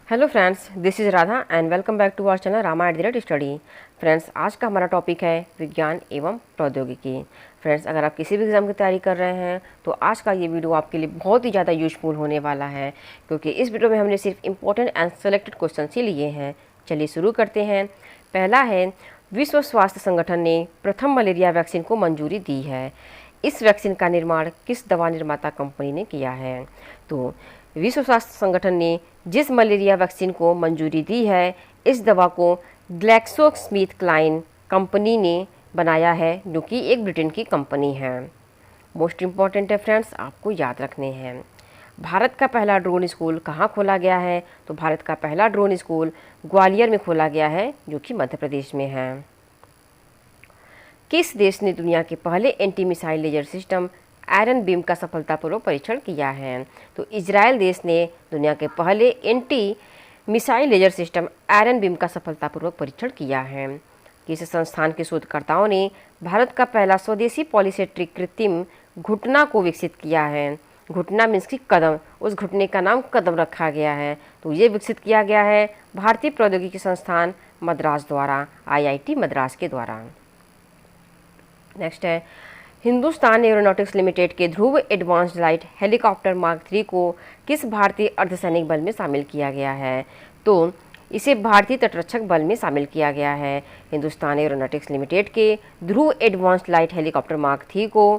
Hello friends, this is Radha and welcome back to our channel Rama @ study. Friends, आज का हमारा topic है विज्ञान एवं प्रौद्योगिकी। फ्रेंड्स, अगर आप किसी भी एग्ज़ाम की तैयारी कर रहे हैं तो आज का ये वीडियो आपके लिए बहुत ही ज़्यादा यूजफुल होने वाला है, क्योंकि इस वीडियो में हमने सिर्फ इंपॉर्टेंट एंड सेलेक्टेड क्वेश्चन ही लिए हैं। चलिए शुरू करते हैं। पहला है, विश्व स्वास्थ्य संगठन ने प्रथम मलेरिया वैक्सीन को मंजूरी दी है। इस वैक्सीन का निर्माण किस दवा निर्माता कंपनी ने किया है? तो विश्व स्वास्थ्य संगठन ने जिस मलेरिया वैक्सीन को मंजूरी दी है, इस दवा को ग्लैक्सोस्मिथक्लाइन कंपनी ने बनाया है, जो कि एक ब्रिटेन की कंपनी है। मोस्ट इम्पॉर्टेंट है फ्रेंड्स, आपको याद रखने हैं। भारत का पहला ड्रोन स्कूल कहाँ खोला गया है? तो भारत का पहला ड्रोन स्कूल ग्वालियर में खोला गया है, जो कि मध्य प्रदेश में है। किस देश ने दुनिया के पहले anti missile laser system Iron Beam का सफलतापूर्वक परीक्षण किया है? तो इजराइल देश ने दुनिया के पहले anti missile laser system Iron Beam का सफलतापूर्वक परीक्षण किया है। किस संस्थान के शोधकर्ताओं ने भारत का पहला स्वदेशी पॉलीसेंट्रिक कृत्रिम घुटना को विकसित किया है? घुटना मीन्स की कदम, उस घुटने का नाम कदम रखा गया है। तो ये विकसित किया गया है भारतीय प्रौद्योगिकी संस्थान मद्रास द्वारा, IIT मद्रास के द्वारा। नेक्स्ट है, हिंदुस्तान एरोनॉटिक्स लिमिटेड के ध्रुव एडवांस्ड लाइट हेलीकॉप्टर मार्क 3 को किस भारतीय अर्धसैनिक बल में शामिल किया गया है? तो इसे भारतीय तटरक्षक बल में शामिल किया गया है। हिंदुस्तान एरोनॉटिक्स लिमिटेड के ध्रुव एडवांस्ड लाइट हेलीकॉप्टर मार्क 3 को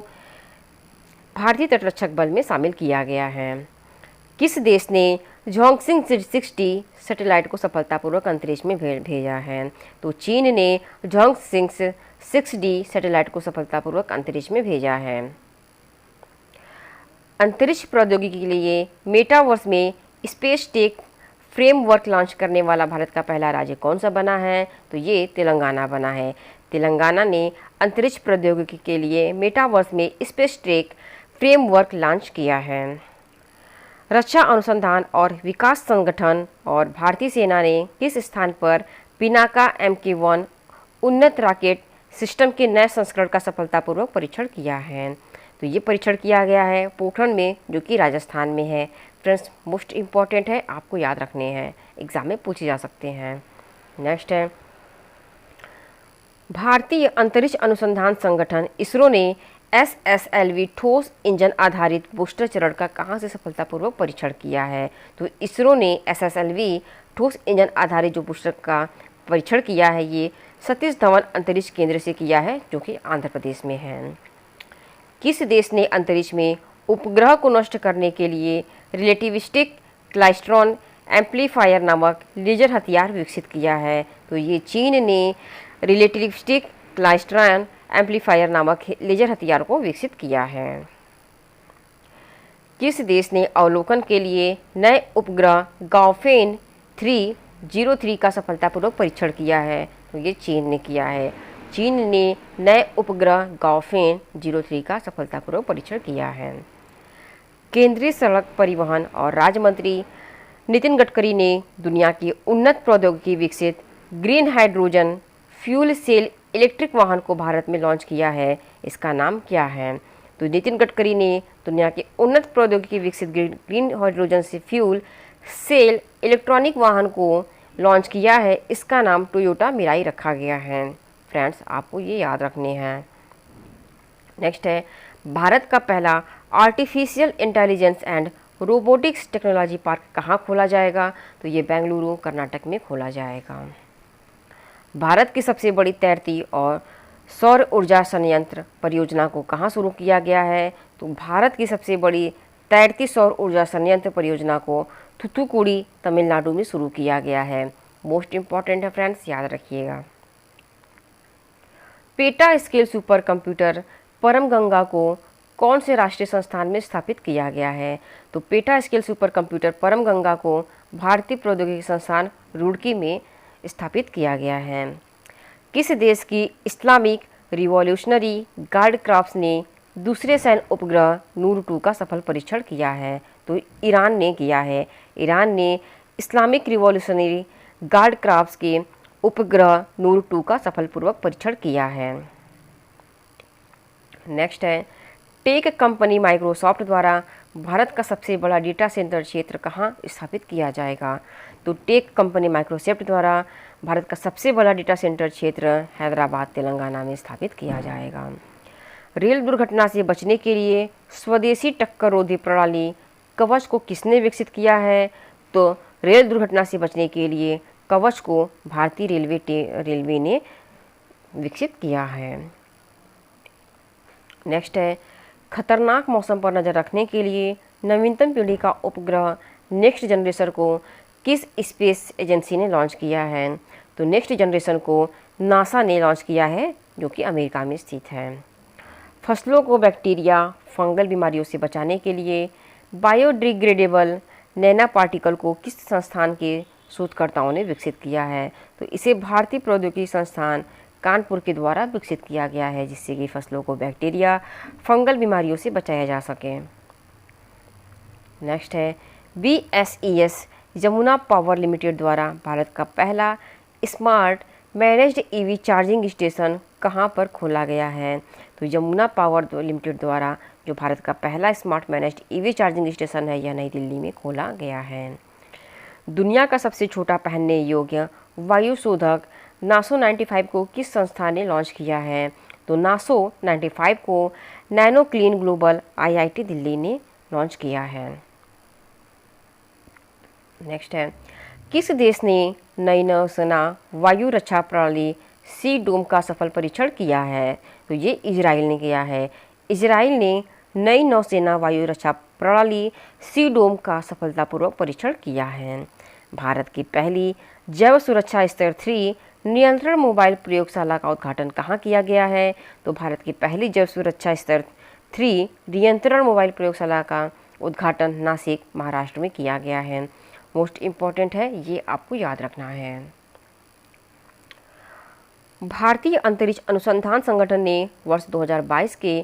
भारतीय तटरक्षक बल में शामिल किया गया है। किस देश ने झोंगसिंग 60 सैटेलाइट को सफलतापूर्वक अंतरिक्ष में भेजा है? तो चीन ने झोंगसिंग 6D सैटेलाइट को सफलतापूर्वक अंतरिक्ष में भेजा है। अंतरिक्ष प्रौद्योगिकी के लिए मेटावर्स में स्पेस टेक फ्रेमवर्क लॉन्च करने वाला भारत का पहला राज्य कौन सा बना है? तो ये तेलंगाना बना है। तेलंगाना ने अंतरिक्ष प्रौद्योगिकी के लिए मेटावर्स में स्पेस टेक फ्रेमवर्क लॉन्च किया है। रक्षा अनुसंधान और विकास संगठन और भारतीय सेना ने किस स्थान पर पिनाका MK1 उन्नत रॉकेट सिस्टम के नए संस्करण का सफलतापूर्वक परीक्षण किया है? तो ये परीक्षण किया गया है पोखरण में, जो कि राजस्थान में है। फ्रेंड्स, मोस्ट इम्पॉर्टेंट है, आपको याद रखने हैं, एग्जाम में पूछे जा सकते हैं। नेक्स्ट है, भारतीय अंतरिक्ष अनुसंधान संगठन इसरो ने SSLV ठोस इंजन आधारित बूस्टर चरण का कहाँ से सफलतापूर्वक परीक्षण किया है? तो इसरो ने SSLV ठोस इंजन आधारित जो बूस्टर का परीक्षण किया है, ये सतीश धवन अंतरिक्ष केंद्र से किया है, जो कि आंध्र प्रदेश में है। किस देश ने अंतरिक्ष में उपग्रह को नष्ट करने के लिए रिलेटिविस्टिक क्लाइस्ट्रॉन एम्पलीफायर नामक लेजर हथियार विकसित किया है? तो ये चीन ने रिलेटिविस्टिक क्लाइस्ट्रॉन एम्पलीफायर नामक लेजर हथियार को विकसित किया है। किस देश ने अवलोकन के लिए नए उपग्रह गाओफेन 303 का सफलतापूर्वक परीक्षण किया है? तो ये चीन ने किया है। चीन ने नए उपग्रह गाओफेन 03 का सफलतापूर्वक परीक्षण किया है। केंद्रीय सड़क परिवहन और राज्य मंत्री नितिन गडकरी ने दुनिया की उन्नत प्रौद्योगिकी विकसित green hydrogen fuel cell electric वाहन को भारत में लॉन्च किया है। इसका नाम क्या है? तो नितिन गडकरी ने दुनिया के उन्नत प्रौद्योगिकी विकसित ग्रीन हाइड्रोजन से फ्यूल सेल इलेक्ट्रॉनिक वाहन को लॉन्च किया है। इसका नाम टोयोटा मिराई रखा गया है। फ्रेंड्स, आपको ये याद रखने हैं। नेक्स्ट है, भारत का पहला artificial intelligence and robotics technology park कहाँ खोला जाएगा? तो ये बेंगलुरु कर्नाटक में खोला जाएगा। भारत की सबसे बड़ी तैरती और सौर ऊर्जा संयंत्र परियोजना को कहाँ शुरू किया गया है? तो भारत की सबसे बड़ी तैरती सौर ऊर्जा संयंत्र परियोजना को थूथुकुडी तमिलनाडु में शुरू किया गया है। मोस्ट इम्पॉर्टेंट है फ्रेंड्स, याद रखिएगा। पेटा स्केल सुपर कंप्यूटर परम गंगा को कौन से राष्ट्रीय संस्थान में स्थापित किया गया है? तो पेटा स्केल सुपर कंप्यूटर परम गंगा को भारतीय प्रौद्योगिकी संस्थान रुड़की में स्थापित किया गया है। किस देश की इस्लामिक रिवॉल्यूशनरी गार्ड क्राफ्ट्स ने दूसरे सैन्य उपग्रह नूर 2 का सफल परीक्षण किया है? तो ईरान ने किया है। ईरान ने इस्लामिक रिवॉल्यूशनरी गार्ड क्राफ्ट्स के उपग्रह नूर 2 का सफलपूर्वक परीक्षण किया है। नेक्स्ट है, टेक कंपनी माइक्रोसॉफ्ट द्वारा भारत का सबसे बड़ा डेटा सेंटर क्षेत्र कहाँ स्थापित किया जाएगा? तो टेक कंपनी माइक्रोसॉफ्ट द्वारा भारत का सबसे बड़ा डेटा सेंटर क्षेत्र हैदराबाद तेलंगाना में स्थापित किया जाएगा। रेल दुर्घटना से बचने के लिए स्वदेशी टक्कर रोधी प्रणाली कवच को किसने विकसित किया है? तो रेल दुर्घटना से बचने के लिए कवच को भारतीय रेलवे ने विकसित किया है। नेक्स्ट है, खतरनाक मौसम पर नज़र रखने के लिए नवीनतम पीढ़ी का उपग्रह नेक्स्ट जनरेशन को किस स्पेस एजेंसी ने लॉन्च किया है? तो नेक्स्ट जनरेशन को नासा ने लॉन्च किया है, जो कि अमेरिका में स्थित है। फसलों को बैक्टीरिया फंगल बीमारियों से बचाने के लिए बायोडिग्रेडेबल नैनो पार्टिकल को किस संस्थान के शोधकर्ताओं ने विकसित किया है? तो इसे भारतीय प्रौद्योगिकी संस्थान कानपुर के द्वारा विकसित किया गया है, जिससे कि फसलों को बैक्टीरिया फंगल बीमारियों से बचाया जा सके। नेक्स्ट है, BSES यमुना पावर लिमिटेड द्वारा भारत का पहला smart managed EV charging station कहाँ पर खोला गया है? तो यमुना पावर लिमिटेड द्वारा जो भारत का पहला smart managed EV charging station है, यह नई दिल्ली में खोला गया है। दुनिया का सबसे छोटा पहनने योग्य वायु शोधक नासो 95 को किस संस्था ने लॉन्च किया है? तो नासो 95 को nano clean global IIT Delhi ने लॉन्च किया है। नेक्स्ट है, किस देश ने नई नौसेना वायु रक्षा प्रणाली सी डोम का सफल परीक्षण किया है? तो ये इजराइल ने किया है। इजराइल ने नई नौसेना वायु रक्षा प्रणाली सी डोम का सफलतापूर्वक परीक्षण किया है। भारत की पहली जैव सुरक्षा स्तर 3 नियंत्रण मोबाइल प्रयोगशाला का उद्घाटन कहाँ किया गया है? तो भारत की पहली जैव सुरक्षा स्तर 3 नियंत्रण मोबाइल प्रयोगशाला का उद्घाटन नासिक महाराष्ट्र में किया गया है। मोस्ट इम्पॉर्टेंट है, ये आपको याद रखना है। भारतीय अंतरिक्ष अनुसंधान संगठन ने वर्ष 2022 के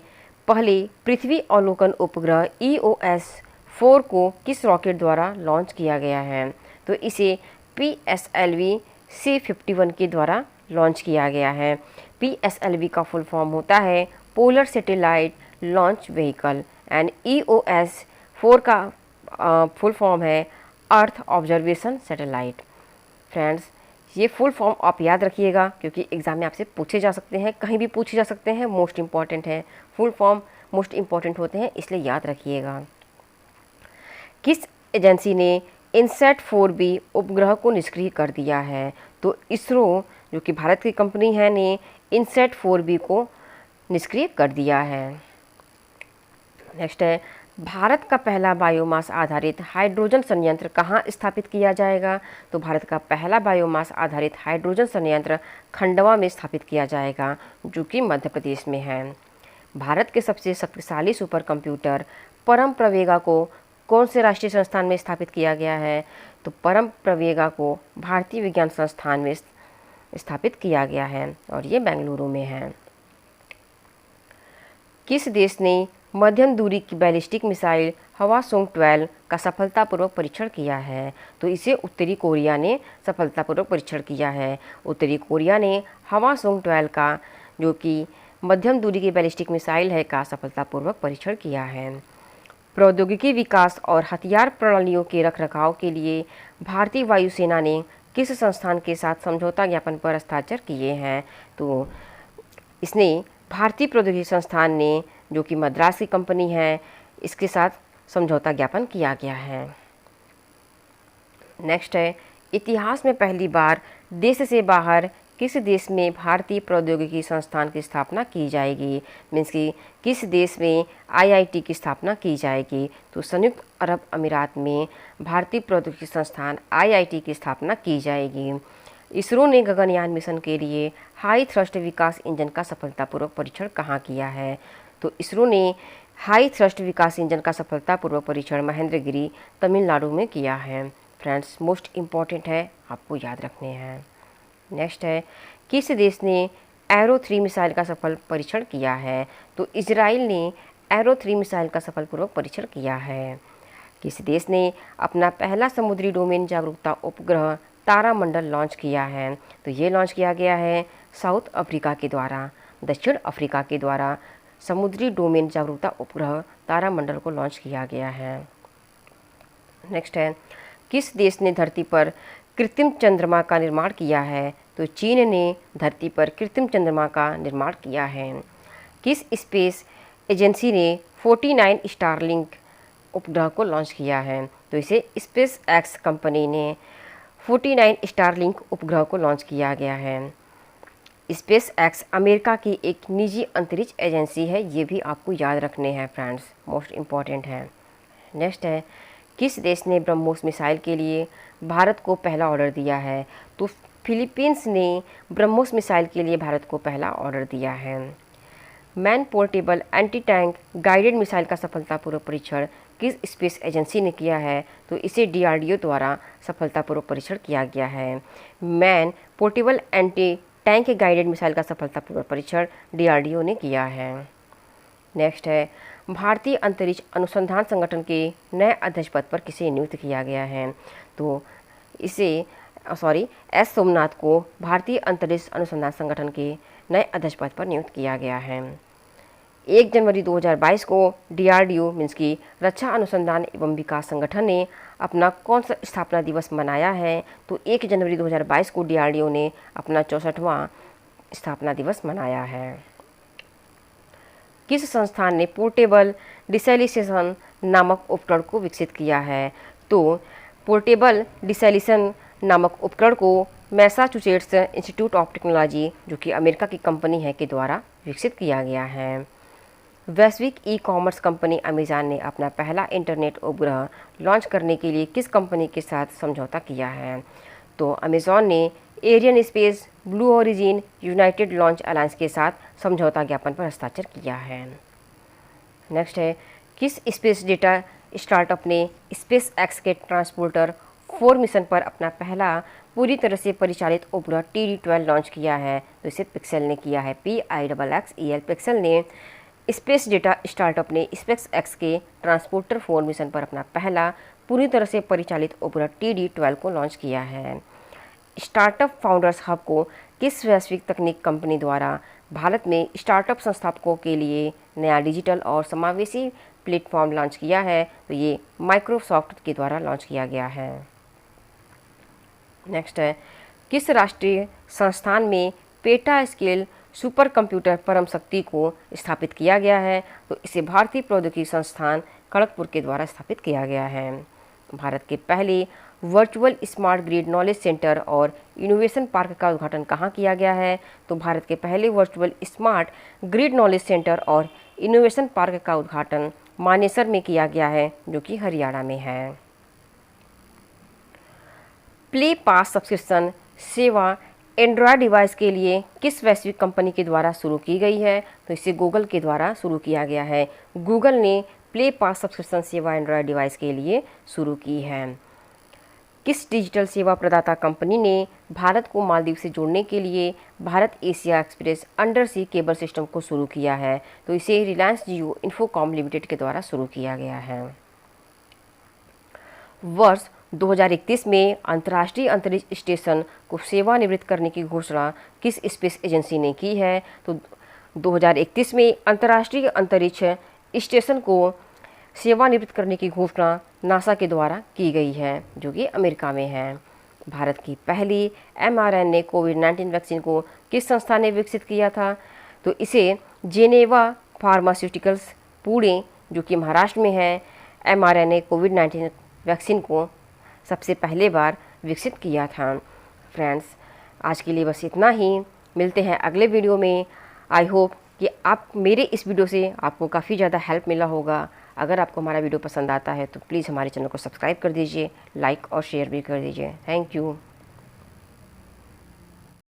पहले पृथ्वी अवलोकन उपग्रह EOS-4 को किस रॉकेट द्वारा लॉन्च किया गया है? तो इसे PSLV C51 के द्वारा लॉन्च किया गया है। PSLV का फुल फॉर्म होता है polar satellite launch vehicle and EOS-4 का फुल फॉर्म है अर्थ ऑब्जर्वेशन सैटेलाइट। फ्रेंड्स, ये फुल फॉर्म आप याद रखिएगा, क्योंकि एग्ज़ाम में आपसे पूछे जा सकते हैं, कहीं भी पूछे जा सकते हैं। मोस्ट इम्पॉर्टेंट है, फुल फॉर्म मोस्ट इम्पॉर्टेंट होते हैं, इसलिए याद रखिएगा। किस एजेंसी ने इनसैट 4B उपग्रह को निष्क्रिय कर दिया है? तो इसरो, जो कि भारत की कंपनी है, ने इनसैट 4B को निष्क्रिय कर दिया है। नेक्स्ट है, भारत का पहला बायोमास आधारित हाइड्रोजन संयंत्र कहाँ स्थापित किया जाएगा? तो भारत का पहला बायोमास आधारित हाइड्रोजन संयंत्र खंडवा में स्थापित किया जाएगा, जो कि मध्य प्रदेश में है। भारत के सबसे शक्तिशाली सुपर कंप्यूटर परम प्रवेगा को कौन से राष्ट्रीय संस्थान में स्थापित किया गया है? तो परम प्रवेगा को भारतीय विज्ञान संस्थान में स्थापित किया गया है, और ये बेंगलुरु में है। किस देश ने मध्यम दूरी की बैलिस्टिक मिसाइल हवासोंग 12 का सफलतापूर्वक परीक्षण किया है? तो इसे उत्तरी कोरिया ने सफलतापूर्वक परीक्षण किया है। उत्तरी कोरिया ने हवासोंग 12 का, जो कि मध्यम दूरी की बैलिस्टिक मिसाइल है, का सफलतापूर्वक परीक्षण किया है। प्रौद्योगिकी विकास और हथियार प्रणालियों के रखरखाव के लिए भारतीय वायुसेना ने किस संस्थान के साथ समझौता ज्ञापन पर हस्ताक्षर किए हैं? तो इसने भारतीय प्रौद्योगिकी संस्थान ने, जो कि मद्रास की कंपनी है, इसके साथ समझौता ज्ञापन किया गया है। नेक्स्ट है, इतिहास में पहली बार देश से बाहर किस देश में भारतीय प्रौद्योगिकी संस्थान की स्थापना की जाएगी? मीन्स कि किस देश में IIT की स्थापना की जाएगी? तो संयुक्त अरब अमीरात में भारतीय प्रौद्योगिकी संस्थान IIT की स्थापना की जाएगी। इसरो ने गगनयान मिशन के लिए हाई थ्रस्ट विकास इंजन का सफलतापूर्वक परीक्षण कहाँ किया है? तो इसरो ने हाई थ्रस्ट विकास इंजन का सफलतापूर्वक परीक्षण महेंद्रगिरी तमिलनाडु में किया है। फ्रेंड्स, मोस्ट इम्पॉर्टेंट है, आपको याद रखने हैं। नेक्स्ट है, किस देश ने एरो 3 मिसाइल का सफल परीक्षण किया है? तो इजराइल ने एरो 3 मिसाइल का सफलपूर्वक परीक्षण किया है। किस देश ने अपना पहला समुद्री डोमेन जागरूकता उपग्रह तारामंडल लॉन्च किया है? तो ये लॉन्च किया गया है साउथ अफ्रीका के द्वारा, दक्षिण अफ्रीका के द्वारा समुद्री डोमेन जागरूकता उपग्रह तारामंडल को लॉन्च किया गया है। नेक्स्ट है, किस देश ने धरती पर कृत्रिम चंद्रमा का निर्माण किया है? तो चीन ने धरती पर कृत्रिम चंद्रमा का निर्माण किया है। किस स्पेस एजेंसी ने 49 स्टारलिंक उपग्रह को लॉन्च किया है? तो इसे स्पेस एक्स कंपनी ने 49 स्टारलिंक उपग्रह को लॉन्च किया गया है। स्पेस एक्स अमेरिका की एक निजी अंतरिक्ष एजेंसी है, ये भी आपको याद रखने हैं फ्रेंड्स, मोस्ट इम्पॉर्टेंट है। नेक्स्ट है, किस देश ने ब्रह्मोस मिसाइल के लिए भारत को पहला ऑर्डर दिया है? तो फिलीपींस ने ब्रह्मोस मिसाइल के लिए भारत को पहला ऑर्डर दिया है। Man portable anti tank guided missile का सफलतापूर्वक परीक्षण किस स्पेस एजेंसी ने किया है? तो इसे DRDO द्वारा सफलतापूर्वक परीक्षण किया गया है। Man portable anti tank guided missile का सफलतापूर्वक परीक्षण DRDO ने किया है। नेक्स्ट है, भारतीय अंतरिक्ष अनुसंधान संगठन के नए अध्यक्ष पद पर किसे नियुक्त किया गया है? तो इसे एस सोमनाथ को भारतीय अंतरिक्ष अनुसंधान संगठन के नए अध्यक्ष पद पर नियुक्त किया गया है। 1 जनवरी 2022 को DRDO मीन्स की रक्षा अनुसंधान एवं विकास संगठन ने अपना कौन सा स्थापना दिवस मनाया है? तो 1 जनवरी 2022 को DRDO ने अपना 64वां स्थापना दिवस मनाया है। किस संस्थान ने पोर्टेबल डिसैलिनेशन नामक उपकरण को विकसित किया है? तो पोर्टेबल डिसैलिनेशन नामक उपकरण को मैसाचुसेट्स इंस्टीट्यूट ऑफ टेक्नोलॉजी, जो कि अमेरिका की कंपनी है, के द्वारा विकसित किया गया है। वैश्विक ई-कॉमर्स कंपनी अमेज़न ने अपना पहला इंटरनेट उपग्रह लॉन्च करने के लिए किस कंपनी के साथ समझौता किया है? तो अमेज़न ने Arianespace, Blue Origin, United Launch Alliance के साथ समझौता ज्ञापन पर हस्ताक्षर किया है। नेक्स्ट है, किस स्पेस डेटा स्टार्टअप ने स्पेस एक्स के ट्रांसपोर्टर 4 मिशन पर अपना पहला पूरी तरह से परिचालित उपग्रह TD-12 लॉन्च किया है? तो इसे पिक्सेल ने किया है, PIXXEL। पिक्सेल ने स्पेस डेटा स्टार्टअप ने स्पेस एक्स के ट्रांसपोर्टर 4 मिशन पर अपना पहला पूरी तरह से परिचालित उपग्रह TD-12 को लॉन्च किया है। स्टार्टअप फाउंडर्स हब को किस वैश्विक तकनीक कंपनी द्वारा भारत में स्टार्टअप संस्थापकों के लिए नया डिजिटल और समावेशी प्लेटफॉर्म लॉन्च किया है? तो ये माइक्रोसॉफ्ट के द्वारा लॉन्च किया गया है। नेक्स्ट है, किस राष्ट्रीय संस्थान में पेटा स्केल सुपर कंप्यूटर परम शक्ति को स्थापित किया गया है? तो इसे भारतीय प्रौद्योगिकी संस्थान खड़गपुर के द्वारा स्थापित किया गया है। भारत के पहले virtual smart grid knowledge centre और इनोवेशन पार्क का उद्घाटन कहाँ किया गया है? तो भारत के पहले virtual smart grid knowledge centre और इनोवेशन पार्क का उद्घाटन मानेसर में किया गया है, जो कि हरियाणा में है। प्ले पास सब्सक्रिप्शन सेवा एंड्रॉयड डिवाइस के लिए किस वैश्विक कंपनी के द्वारा शुरू की गई है? तो इसे गूगल के द्वारा शुरू किया गया है। गूगल ने प्ले पास सब्सक्रिप्शन सेवा एंड्रॉयड डिवाइस के लिए शुरू की है। किस डिजिटल सेवा प्रदाता कंपनी ने भारत को मालदीव से जोड़ने के लिए Bharat Asia express undersea cable system को शुरू किया है? तो इसे रिलायंस जियो इन्फोकॉम लिमिटेड के द्वारा शुरू किया गया है। वर्ष 2031 में अंतर्राष्ट्रीय अंतरिक्ष स्टेशन को सेवानिवृत्त करने की घोषणा किस स्पेस एजेंसी ने की है? तो 2031 में अंतर्राष्ट्रीय अंतरिक्ष स्टेशन को सेवानिवृत्त करने की घोषणा नासा के द्वारा की गई है, जो कि अमेरिका में है। भारत की पहली mRNA कोविड-19 वैक्सीन को किस संस्था ने विकसित किया था? तो इसे जेनेवा फार्मास्यूटिकल्स पुणे, जो कि महाराष्ट्र में है, mRNA कोविड-19 वैक्सीन को सबसे पहले बार विकसित किया था। फ्रेंड्स, आज के लिए बस इतना ही। मिलते हैं अगले वीडियो में। आई होप कि आप मेरे इस वीडियो से आपको काफ़ी ज़्यादा हेल्प मिला होगा। अगर आपको हमारा वीडियो पसंद आता है तो प्लीज़ हमारे चैनल को सब्सक्राइब कर दीजिए, लाइक और शेयर भी कर दीजिए। Thank you.